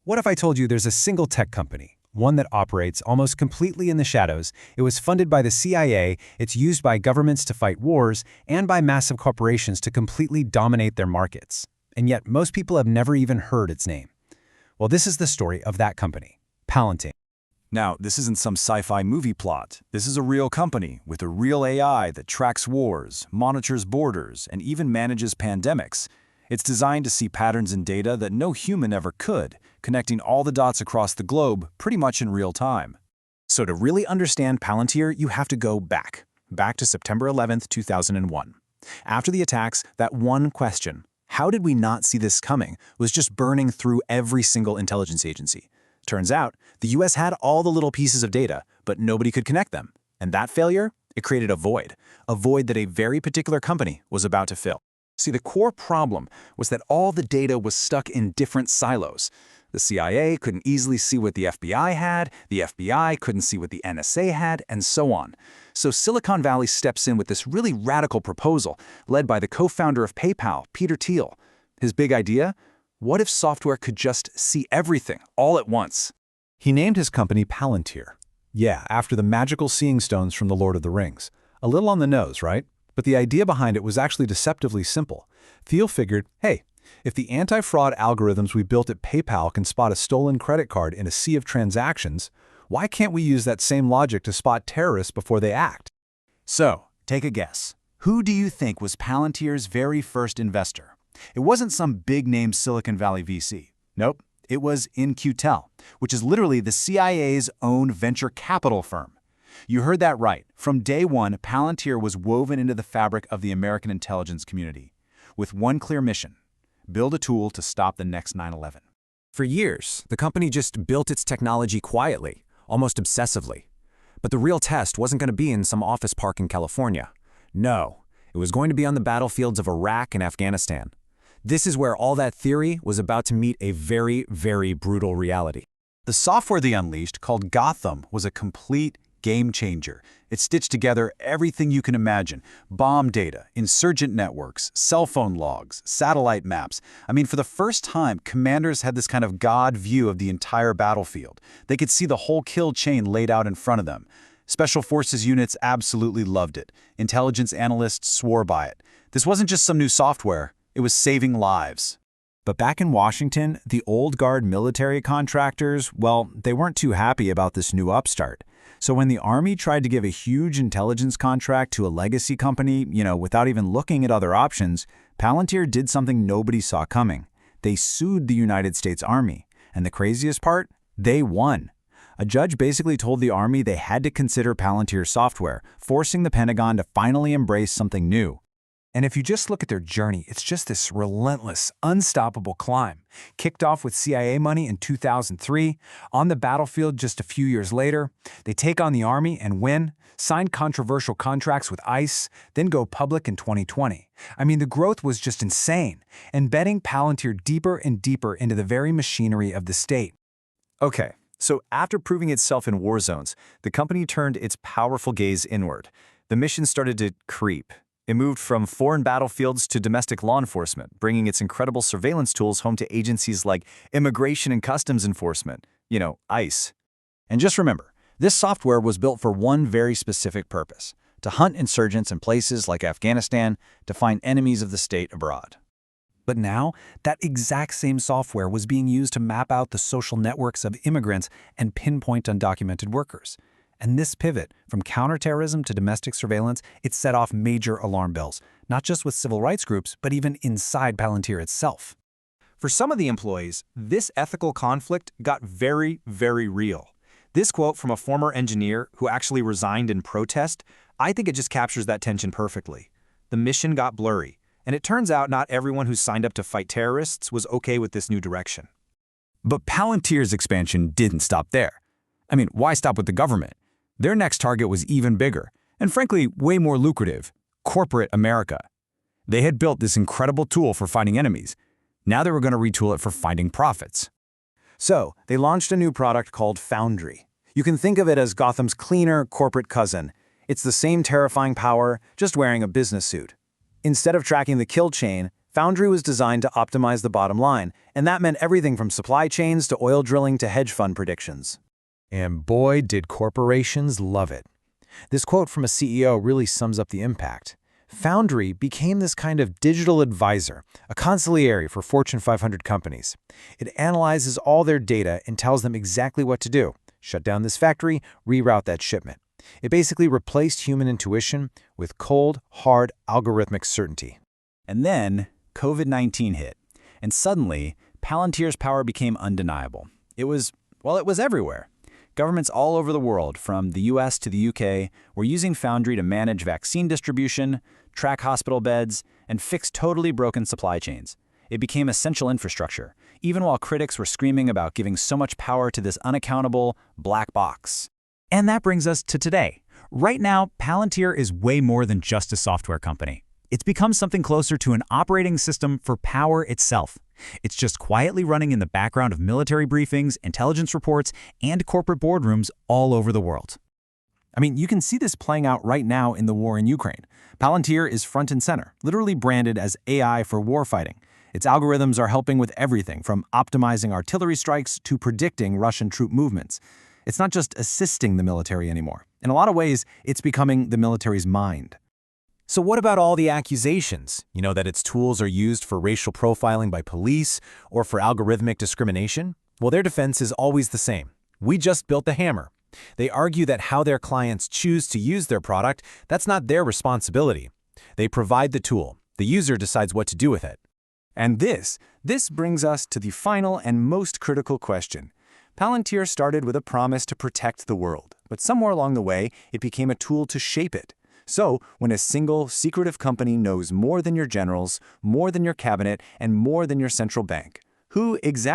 What if I told you there's a single tech company, one that operates almost completely in the shadows? It was funded by the CIA, it's used by governments to fight wars, and by massive corporations to completely dominate their markets. And yet, most people have never even heard its name. Well, this is the story of that company, Palantir. Now, this isn't some sci-fi movie plot. This is a real company with a real AI that tracks wars, monitors borders, and even manages pandemics. It's designed to see patterns in data that no human ever could, connecting all the dots across the globe pretty much in real time. So to really understand Palantir, you have to go back to September 11th, 2001. After the attacks, that one question, how did we not see this coming, was just burning through every single intelligence agency. Turns out, the US had all the little pieces of data, but nobody could connect them. And that failure, it created a void that a very particular company was about to fill. See, the core problem was that all the data was stuck in different silos. The CIA couldn't easily see what the FBI had, the FBI couldn't see what the NSA had, and so on. So Silicon Valley steps in with this really radical proposal, led by the co-founder of PayPal, Peter Thiel. His big idea? What if software could just see everything, all at once? He named his company Palantir. Yeah, after the magical seeing stones from The Lord of the Rings. A little on the nose, right? But the idea behind it was actually deceptively simple. Thiel figured, hey, if the anti-fraud algorithms we built at PayPal can spot a stolen credit card in a sea of transactions, why can't we use that same logic to spot terrorists before they act? So, take a guess. Who do you think was Palantir's very first investor? It wasn't some big-name Silicon Valley VC. Nope, it was In-Q-Tel, which is literally the CIA's own venture capital firm. You heard that right. From day one, Palantir was woven into the fabric of the American intelligence community, with one clear mission: build a tool to stop the next 9/11. For years, the company just built its technology quietly, almost obsessively. But the real test wasn't going to be in some office park in California. No, it was going to be on the battlefields of Iraq and Afghanistan. This is where all that theory was about to meet a very, very brutal reality. The software they unleashed, called Gotham, was a complete game changer. It stitched together everything you can imagine: bomb data, insurgent networks, cell phone logs, satellite maps. I mean, for the first time, commanders had this kind of God view of the entire battlefield. They could see the whole kill chain laid out in front of them. Special forces units absolutely loved it. Intelligence analysts swore by it. This wasn't just some new software. It was saving lives. But back in Washington, the old guard military contractors, well, they weren't too happy about this new upstart. So when the Army tried to give a huge intelligence contract to a legacy company, without even looking at other options, Palantir did something nobody saw coming. They sued the United States Army. And the craziest part? They won. A judge basically told the Army they had to consider Palantir software, forcing the Pentagon to finally embrace something new. And if you just look at their journey, it's just this relentless, unstoppable climb. Kicked off with CIA money in 2003, on the battlefield just a few years later, they take on the Army and win, sign controversial contracts with ICE, then go public in 2020. I mean, the growth was just insane, embedding Palantir deeper and deeper into the very machinery of the state. Okay, so after proving itself in war zones, the company turned its powerful gaze inward. The mission started to creep. It moved from foreign battlefields to domestic law enforcement, bringing its incredible surveillance tools home to agencies like Immigration and Customs Enforcement, ICE. And just remember, this software was built for one very specific purpose: to hunt insurgents in places like Afghanistan, to find enemies of the state abroad. But now, that exact same software was being used to map out the social networks of immigrants and pinpoint undocumented workers. And this pivot from counterterrorism to domestic surveillance, it set off major alarm bells, not just with civil rights groups, but even inside Palantir itself. For some of the employees, this ethical conflict got very, very real. This quote from a former engineer who actually resigned in protest, I think it just captures that tension perfectly. The mission got blurry, and it turns out not everyone who signed up to fight terrorists was okay with this new direction. But Palantir's expansion didn't stop there. I mean, why stop with the government? Their next target was even bigger, and frankly, way more lucrative: corporate America. They had built this incredible tool for finding enemies. Now they were going to retool it for finding profits. So, they launched a new product called Foundry. You can think of it as Gotham's cleaner corporate cousin. It's the same terrifying power, just wearing a business suit. Instead of tracking the kill chain, Foundry was designed to optimize the bottom line, and that meant everything from supply chains to oil drilling to hedge fund predictions. And boy, did corporations love it. This quote from a CEO really sums up the impact. Foundry became this kind of digital advisor, a consigliere for Fortune 500 companies. It analyzes all their data and tells them exactly what to do. Shut down this factory, reroute that shipment. It basically replaced human intuition with cold, hard, algorithmic certainty. And then COVID-19 hit, and suddenly Palantir's power became undeniable. It was everywhere. Governments all over the world, from the US to the UK, were using Foundry to manage vaccine distribution, track hospital beds, and fix totally broken supply chains. It became essential infrastructure, even while critics were screaming about giving so much power to this unaccountable black box. And that brings us to today. Right now, Palantir is way more than just a software company. It's become something closer to an operating system for power itself. It's just quietly running in the background of military briefings, intelligence reports, and corporate boardrooms all over the world. I mean, you can see this playing out right now in the war in Ukraine. Palantir is front and center, literally branded as AI for warfighting. Its algorithms are helping with everything from optimizing artillery strikes to predicting Russian troop movements. It's not just assisting the military anymore. In a lot of ways, it's becoming the military's mind. So what about all the accusations? That its tools are used for racial profiling by police or for algorithmic discrimination? Well, their defense is always the same. We just built the hammer. They argue that how their clients choose to use their product, that's not their responsibility. They provide the tool. The user decides what to do with it. And this brings us to the final and most critical question. Palantir started with a promise to protect the world, but somewhere along the way, it became a tool to shape it. So, when a single, secretive company knows more than your generals, more than your cabinet, and more than your central bank, who exactly